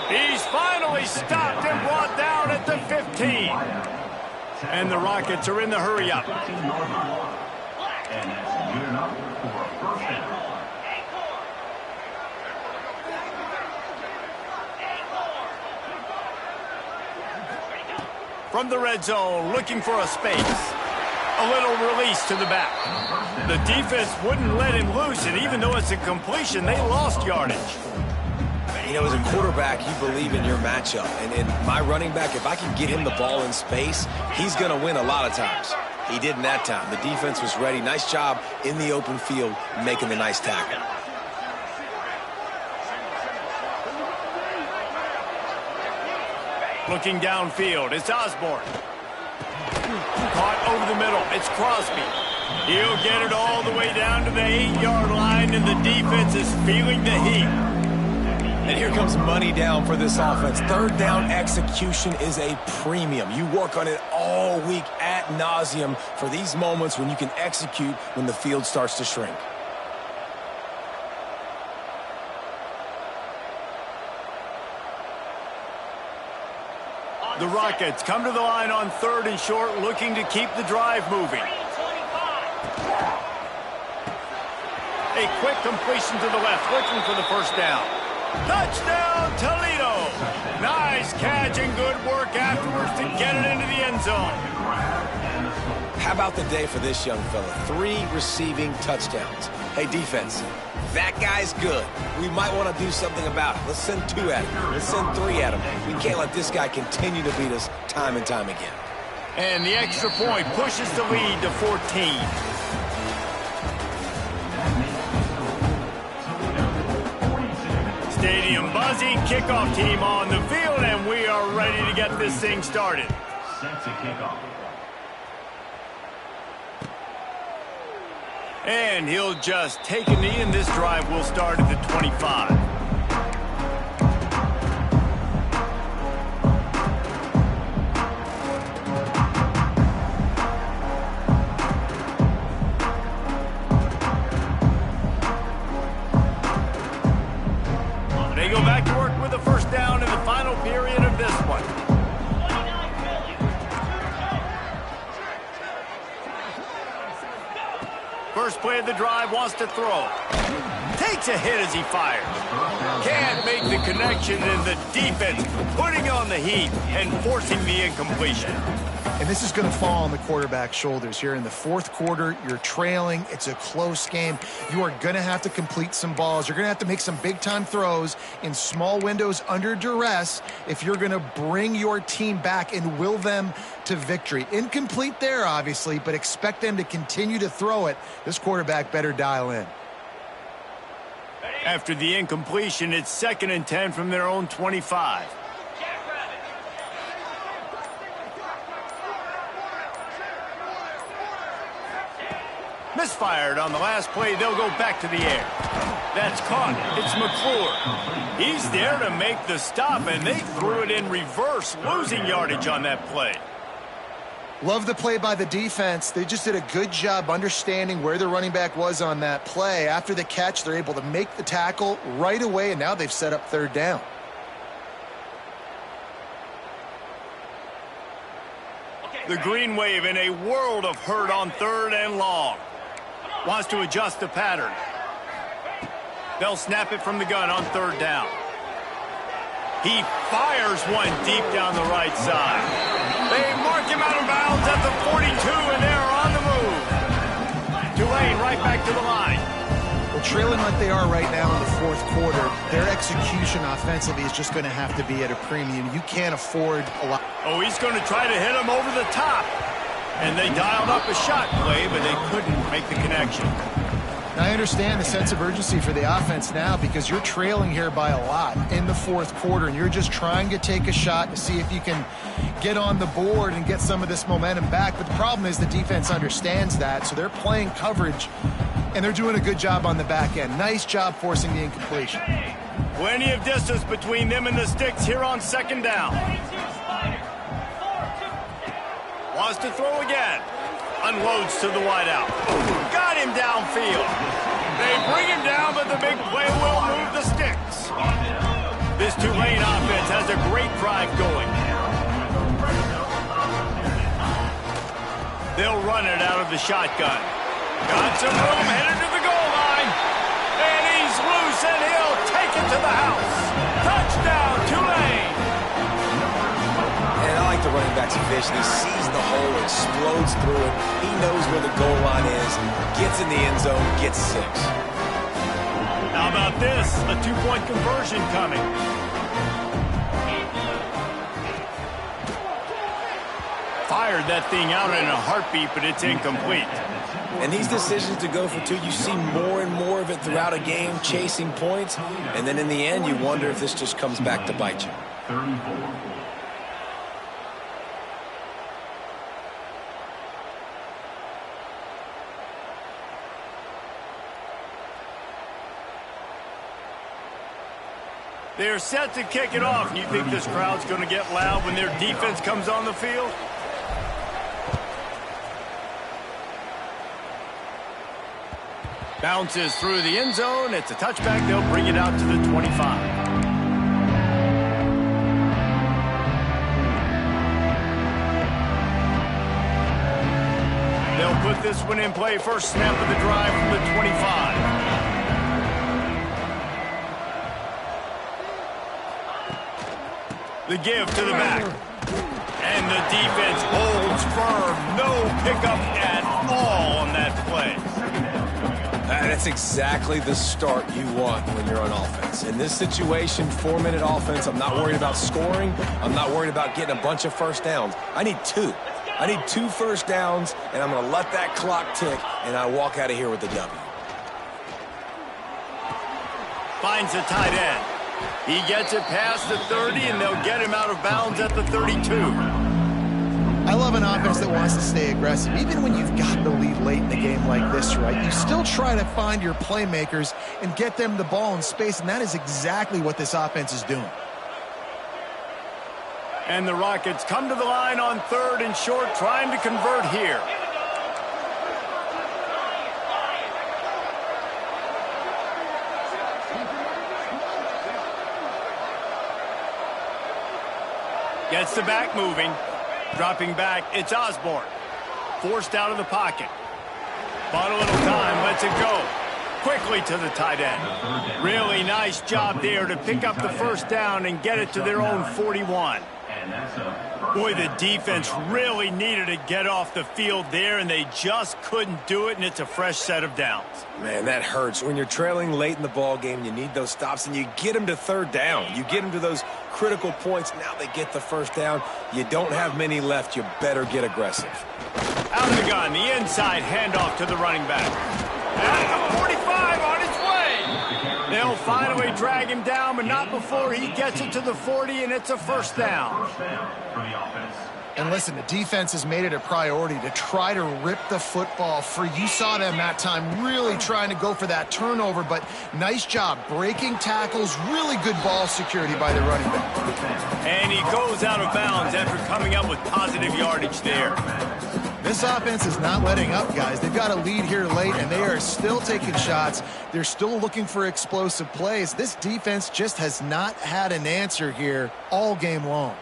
He's finally stopped and brought down at the 15. And the Rockets are in the hurry-up. And that's good enough for a first down. From the red zone, looking for a space. A little release to the back. The defense wouldn't let him loose, and even though it's a completion, they lost yardage. You know, as a quarterback, you believe in your matchup. And in my running back, if I can get him the ball in space, he's going to win a lot of times. He didn't that time. The defense was ready. Nice job in the open field making the nice tackle. Looking downfield, it's Osborne. Caught over the middle, it's Crosby. He'll get it all the way down to the 8-yard line, and the defense is feeling the heat. And here comes money down for this offense. Third down execution is a premium. You work on it all week ad nauseum for these moments when you can execute when the field starts to shrink. The Rockets come to the line on 3rd and short, looking to keep the drive moving. A quick completion to the left, looking for the first down. Touchdown, Toledo! Nice catch and good work afterwards to get it into the end zone. How about the day for this young fella? 3 receiving touchdowns. Hey, defense, that guy's good. We might want to do something about it. Let's send 2 at him. Let's send 3 at him. We can't let this guy continue to beat us time and time again. And the extra point pushes the lead to 14. Stadium buzzing, kickoff team on the field, and we are ready to get this thing started. Set to kick off. And he'll just take a knee, and this drive will start at the 25. They go back to work with the first down in the final period of this one. First play of the drive, wants to throw. Takes a hit as he fires. Can't make the connection, and the defense putting on the heat and forcing the incompletion. And this is going to fall on the quarterback's shoulders here in the 4th quarter. You're trailing. It's a close game. You are going to have to complete some balls. You're going to have to make some big-time throws in small windows under duress if you're going to bring your team back and will them to victory. Incomplete there, obviously, but expect them to continue to throw it. This quarterback better dial in. After the incompletion, it's 2nd and 10 from their own 25. Misfired on the last play. They'll go back to the air. That's caught. It's McClure. He's there to make the stop, and they threw it in reverse, losing yardage on that play. Love the play by the defense. They just did a good job understanding where the running back was on that play. After the catch, they're able to make the tackle right away, and now they've set up 3rd down. The green wave in a world of hurt on 3rd and long. Wants to adjust the pattern. They'll snap it from the gun on 3rd down. He fires one deep down the right side. They mark him out of bounds at the 42, and they're on the move. Tulane right back to the line. Well, trailing like they are right now in the 4th quarter, their execution offensively is just going to have to be at a premium. You can't afford a lot. Oh, he's going to try to hit him over the top. And they dialed up a shot play, but they couldn't make the connection. Now, I understand the sense of urgency for the offense now because you're trailing here by a lot in the 4th quarter, and you're just trying to take a shot to see if you can get on the board and get some of this momentum back. But the problem is the defense understands that, so they're playing coverage, and they're doing a good job on the back end. Nice job forcing the incompletion. Plenty of distance between them and the sticks here on 2nd down. Wants to throw again. Unloads to the wideout. Got him downfield. They bring him down, but the big play will move the sticks. This Tulane offense has a great drive going. They'll run it out of the shotgun. Got some room, headed to the goal line. And he's loose, and he'll take it to the house. Touchdown, Tulane. And I like the running back's vision. He sees the hole, explodes through it. He knows where the goal line is, gets in the end zone, gets 6. How about this? A 2-point conversion coming. Fired that thing out in a heartbeat, but it's incomplete. And these decisions to go for 2, you see more and more of it throughout a game, chasing points. And then in the end, you wonder if this just comes back to bite you. 34. They're set to kick it off. You think this crowd's going to get loud when their defense comes on the field? Bounces through the end zone. It's a touchback. They'll bring it out to the 25. They'll put this one in play. First snap of the drive from the 25. The give to the back. And the defense holds firm. No pickup at all on that play. That's exactly the start you want when you're on offense. In this situation, 4-minute offense, I'm not worried about scoring. I'm not worried about getting a bunch of first downs. I need 2. I need 2 first downs, and I'm going to let that clock tick, and I walk out of here with the W. Finds a tight end. He gets it past the 30, and they'll get him out of bounds at the 32. I love an offense that wants to stay aggressive. Even when you've got the lead late in a game like this, right, you still try to find your playmakers and get them the ball in space, and that is exactly what this offense is doing. And the Rockets come to the line on 3rd and short, trying to convert here. Gets the back moving. Dropping back, it's Osborne. Forced out of the pocket. Bought a little time, lets it go. Quickly to the tight end. Really nice job there to pick up the first down and get it to their own 41. Boy, the defense really needed to get off the field there, and they just couldn't do it, and it's a fresh set of downs. Man, that hurts. When you're trailing late in the ball game, you need those stops, and you get them to 3rd down. You get them to those critical points. Now they get the first down. You don't have many left. You better get aggressive. Out of the gun, the inside handoff to the running back. At the 45 on its way. They'll finally drag him down, but not before he gets it to the 40, and it's a first down. And listen, the defense has made it a priority to try to rip the football free. You saw them that time really trying to go for that turnover, but nice job breaking tackles. Really good ball security by the running back. And he goes out of bounds after coming up with positive yardage there. This offense is not letting up, guys. They've got a lead here late, and they are still taking shots. They're still looking for explosive plays. This defense just has not had an answer here all game long.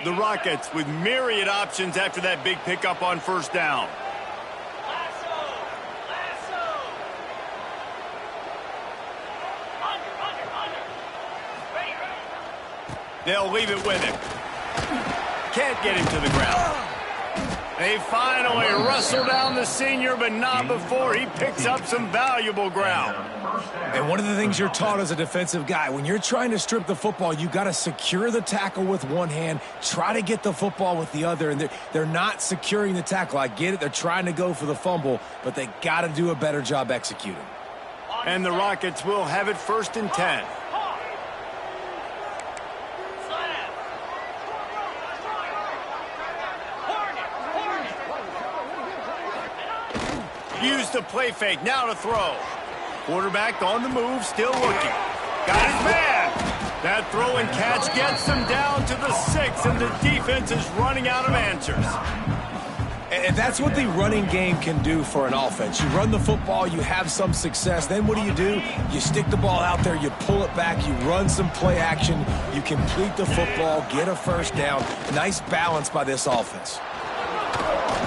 The Rockets with myriad options after that big pickup on first down. They'll leave it with him. Can't get him to the ground. They finally wrestle down the senior, but not before he picks up some valuable ground. And one of the things you're taught as a defensive guy, when you're trying to strip the football, you got to secure the tackle with one hand, try to get the football with the other, and they're not securing the tackle. I get it. They're trying to go for the fumble, but they got to do a better job executing. And the Rockets will have it 1st and 10. Use the play fake, now to throw. Quarterback on the move, still looking. Got his man. That throw and catch gets them down to the 6, and the defense is running out of answers. And that's what the running game can do for an offense. You run the football, you have some success. Then what do? You stick the ball out there, you pull it back, you run some play action, you complete the football, get a first down. Nice balance by this offense.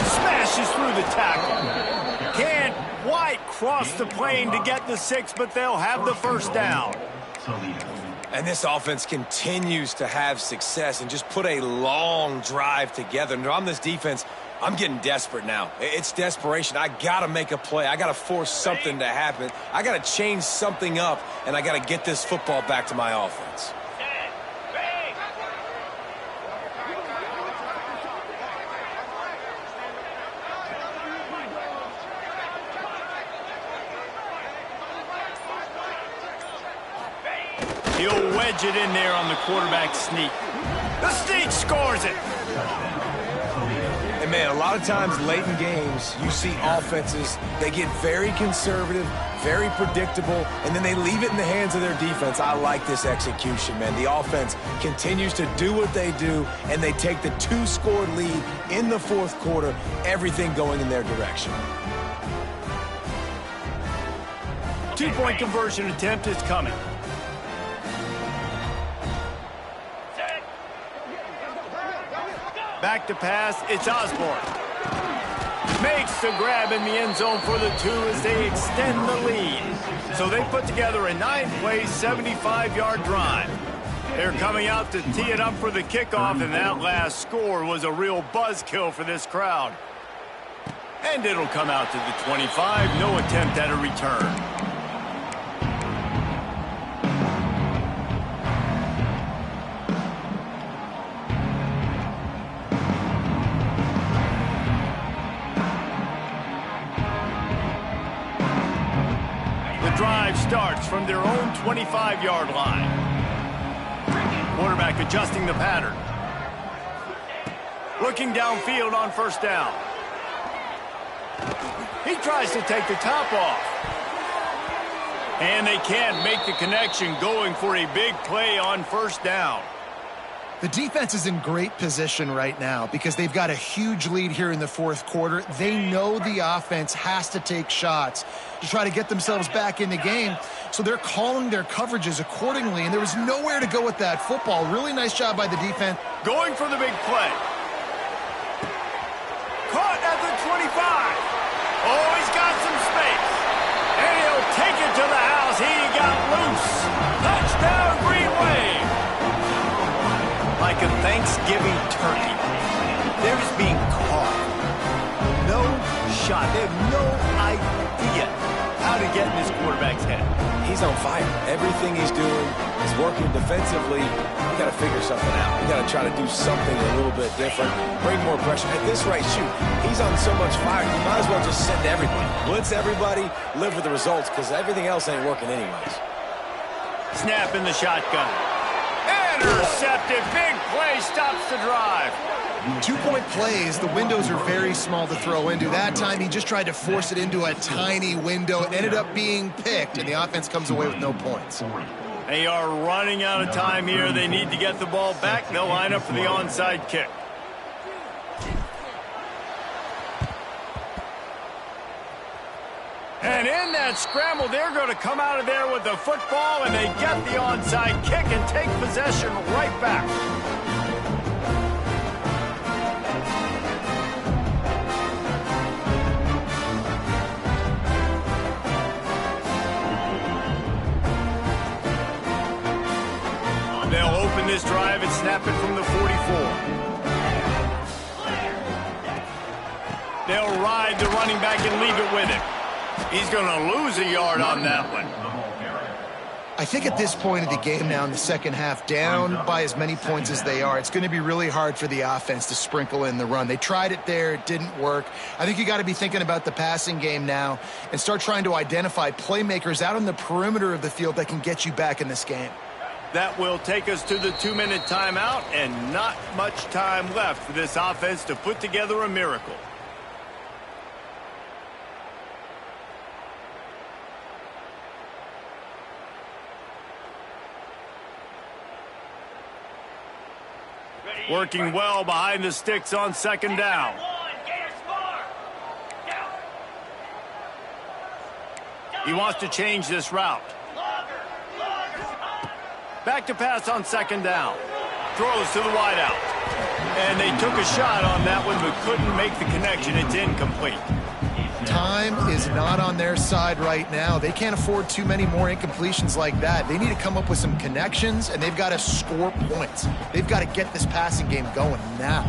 Smashes through the tackle. Can't quite cross the plane to get the 6, but they'll have the first down. And this offense continues to have success and just put a long drive together. And on this defense, I'm getting desperate now. It's desperation. I got to make a play. I got to force something to happen. I got to change something up, and I got to get this football back to my offense. He'll wedge it in there on the quarterback sneak. The sneak scores it. And, man, a lot of times late in games, you see offenses, they get very conservative, very predictable, and then they leave it in the hands of their defense. I like this execution, man. The offense continues to do what they do, and they take the 2-score lead in the fourth quarter, everything going in their direction. 2-point conversion attempt is coming. Back to pass, it's Osborne. Makes the grab in the end zone for the 2 as they extend the lead. So they put together a 9-play, 75-yard drive. They're coming out to tee it up for the kickoff, and that last score was a real buzzkill for this crowd. And it'll come out to the 25, no attempt at a return. Drive starts from their own 25-yard line. Quarterback adjusting the pattern. Looking downfield on first down. He tries to take the top off. And they can't make the connection, going for a big play on first down. The defense is in great position right now because they've got a huge lead here in the fourth quarter. They know the offense has to take shots to try to get themselves back in the game, so they're calling their coverages accordingly, and there was nowhere to go with that football. Really nice job by the defense. Going for the big play. Caught at the 25. Oh, he's got some space. And he'll take it to the house. He got loose. Touchdown, Green Wave. Like a Thanksgiving turkey, they're just being caught. No shot. They have no idea how to get in this quarterback's head. He's on fire. Everything he's doing is working defensively. You got to figure something out. You got to try to do something a little bit different, bring more pressure. At this rate, shoot, he's on so much fire, you might as well just send everybody. Blitz everybody, live with the results, because everything else ain't working anyways. Snap in the shotgun. Intercepted. Big play stops the drive. 2-point plays, the windows are very small to throw into. That time he just tried to force it into a tiny window. It ended up being picked, and the offense comes away with no points. They are running out of time here. They need to get the ball back. They'll line up for the onside kick. And in that scramble, they're going to come out of there with the football, and they get the onside kick and take possession right back. They'll open this drive and snap it from the 44. They'll ride the running back and leave it with him. He's going to lose a yard on that one. I think at this point of the game now in the second half, down by as many points as they are, it's going to be really hard for the offense to sprinkle in the run. They tried it there. It didn't work. I think you got to be thinking about the passing game now and start trying to identify playmakers out on the perimeter of the field that can get you back in this game. That will take us to the 2-minute timeout, and not much time left for this offense to put together a miracle. Working well behind the sticks on second down. He wants to change this route. Back to pass on second down. Throws to the wideout. And they took a shot on that one but couldn't make the connection. It's incomplete. Time is not on their side right now. They can't afford too many more incompletions like that. They need to come up with some connections, and they've got to score points. They've got to get this passing game going now.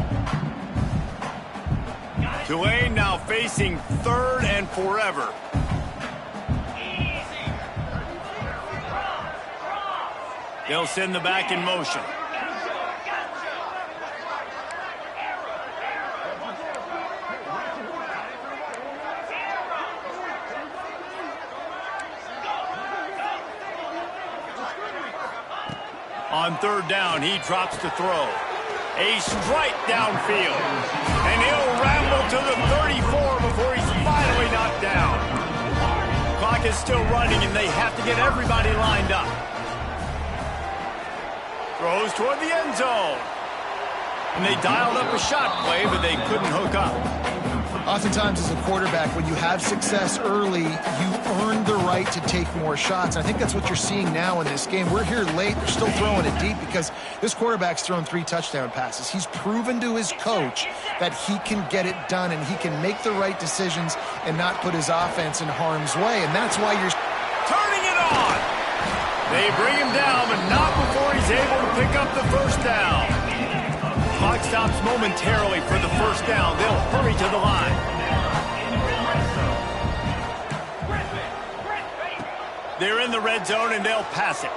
Tulane now facing third and forever. They'll send the back in motion. On third down, he drops to throw. A strike downfield. And he'll ramble to the 34 before he's finally knocked down. Clock is still running, and they have to get everybody lined up. Throws toward the end zone. And they dialed up a shot play, but they couldn't hook up. Oftentimes as a quarterback, when you have success early, you earn the right to take more shots. I think that's what you're seeing now in this game. We're here late. They're still throwing it deep because this quarterback's thrown 3 touchdown passes. He's proven to his coach that he can get it done and he can make the right decisions and not put his offense in harm's way. And that's why you're turning it on. They bring him down, but not before he's able to pick up the first down. Clock stops momentarily for the first down. They'll hurry to the line. They're in the red zone, and they'll pass it.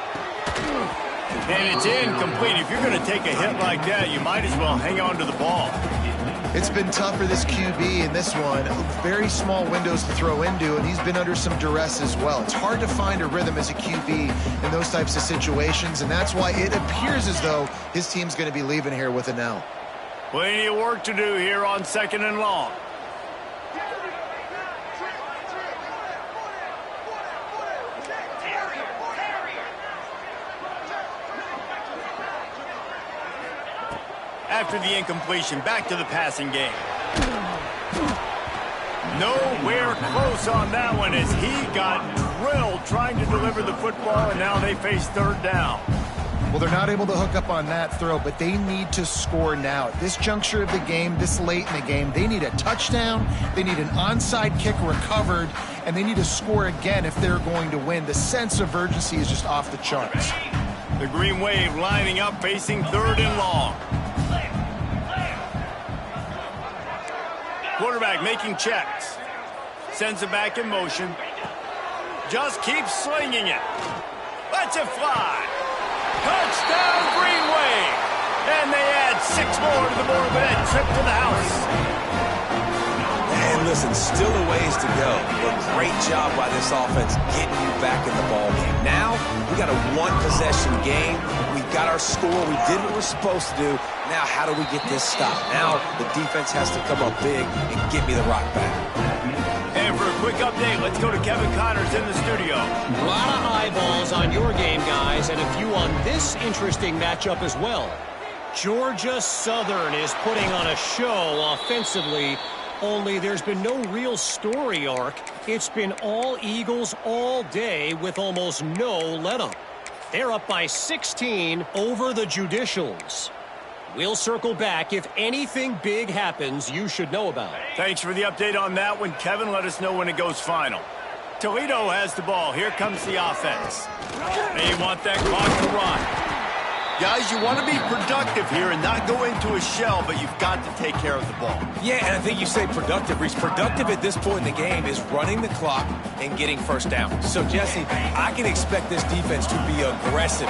And it's incomplete. If you're going to take a hit like that, you might as well hang on to the ball. It's been tough for this QB in this one. Very small windows to throw into, and he's been under some duress as well. It's hard to find a rhythm as a QB in those types of situations, and that's why it appears as though his team's going to be leaving here with an L. Plenty of work to do here on second and long. After the incompletion, back to the passing game. Nowhere close on that one as he got drilled trying to deliver the football, and now they face third down. Well, they're not able to hook up on that throw, but they need to score now. At this juncture of the game, this late in the game, they need a touchdown, they need an onside kick recovered, and they need to score again if they're going to win. The sense of urgency is just off the charts. The Green Wave lining up facing third and long. Quarterback making checks. Sends it back in motion. Just keeps slinging it. Lets it fly. Touchdown, Green Wave. And they add 6 more to the board with that trip to the house. And listen, still a ways to go, but great job by this offense getting you back in the ball game. Now, we got a one-possession game. We got our score. We did what we're supposed to do. Now, how do we get this stopped? Now, the defense has to come up big and get me the rock back. And for a quick update, let's go to Kevin Connors in the studio. A lot of eyeballs on your game, guys, and a few on this interesting matchup as well. Georgia Southern is putting on a show offensively, only there's been no real story arc. It's been all Eagles all day with almost no let-up. They're up by 16 over the Judicials. We'll circle back. If anything big happens, you should know about it. Thanks for the update on that one, Kevin. Let us know when it goes final. Toledo has the ball. Here comes the offense. They want that clock to run. Guys, you want to be productive here and not go into a shell, but you've got to take care of the ball. Yeah, and I think you say productive, Reese. Productive at this point in the game is running the clock and getting first down. So, Jesse, I can expect this defense to be aggressive,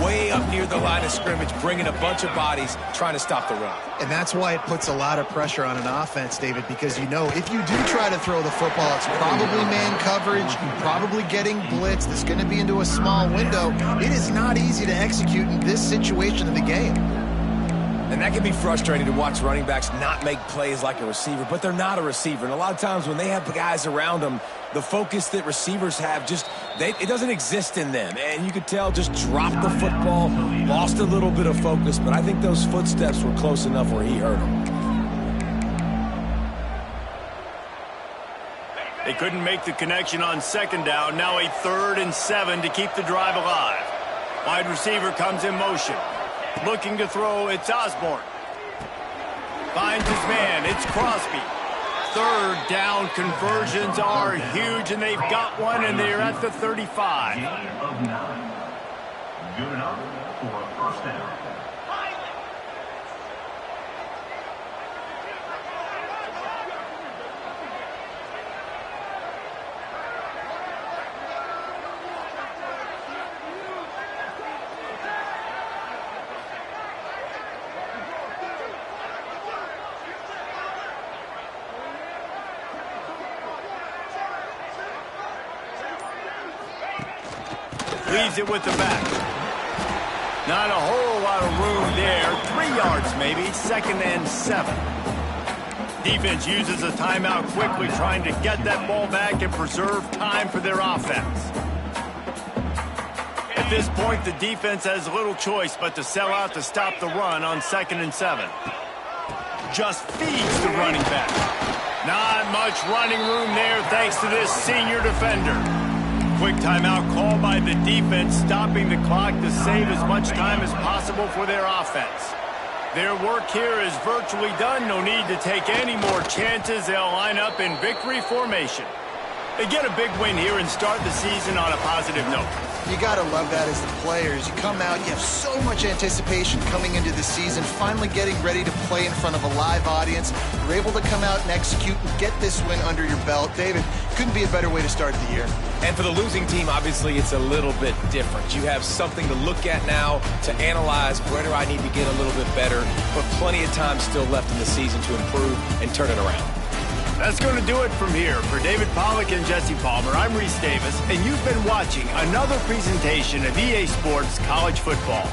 way up near the line of scrimmage, bringing a bunch of bodies, trying to stop the run. And that's why it puts a lot of pressure on an offense, David, because you know if you do try to throw the football, it's probably man coverage, you're probably getting blitzed, it's going to be into a small window. It is not easy to execute in this situation of the game. And that can be frustrating to watch running backs not make plays like a receiver, but they're not a receiver. And a lot of times when they have guys around them, the focus that receivers have it doesn't exist in them. And you could tell just dropped the football, lost a little bit of focus, but I think those footsteps were close enough where he heard them. They Couldn't make the connection on second down. Now a 3rd and 7 to keep the drive alive. Wide receiver comes in motion. Looking to throw, it's Osborne. Finds his man, it's Crosby. 3rd down conversions are huge, and they've got one, and they're at the 35. Gain of 9. Good enough for a first down. Leaves it with the back. Not a whole lot of room there. 3 yards maybe. 2nd and 7. Defense uses a timeout quickly, trying to get that ball back and preserve time for their offense. At this point, the defense has little choice but to sell out to stop the run on 2nd and 7. Just feeds the running back. Not much running room there thanks to this senior defender. Quick timeout call by the defense, stopping the clock to save as much time as possible for their offense. Their work here is virtually done. No need to take any more chances. They'll line up in victory formation. They get a big win here and start the season on a positive note. You got to love that as the players. You come out, you have so much anticipation coming into the season, finally getting ready to play in front of a live audience. You're able to come out and execute and get this win under your belt. David, couldn't be a better way to start the year. And for the losing team, obviously, it's a little bit different. You have something to look at now, to analyze where do I need to get a little bit better, but plenty of time still left in the season to improve and turn it around. That's going to do it from here. For David Pollack and Jesse Palmer, I'm Reese Davis, and you've been watching another presentation of EA Sports College Football.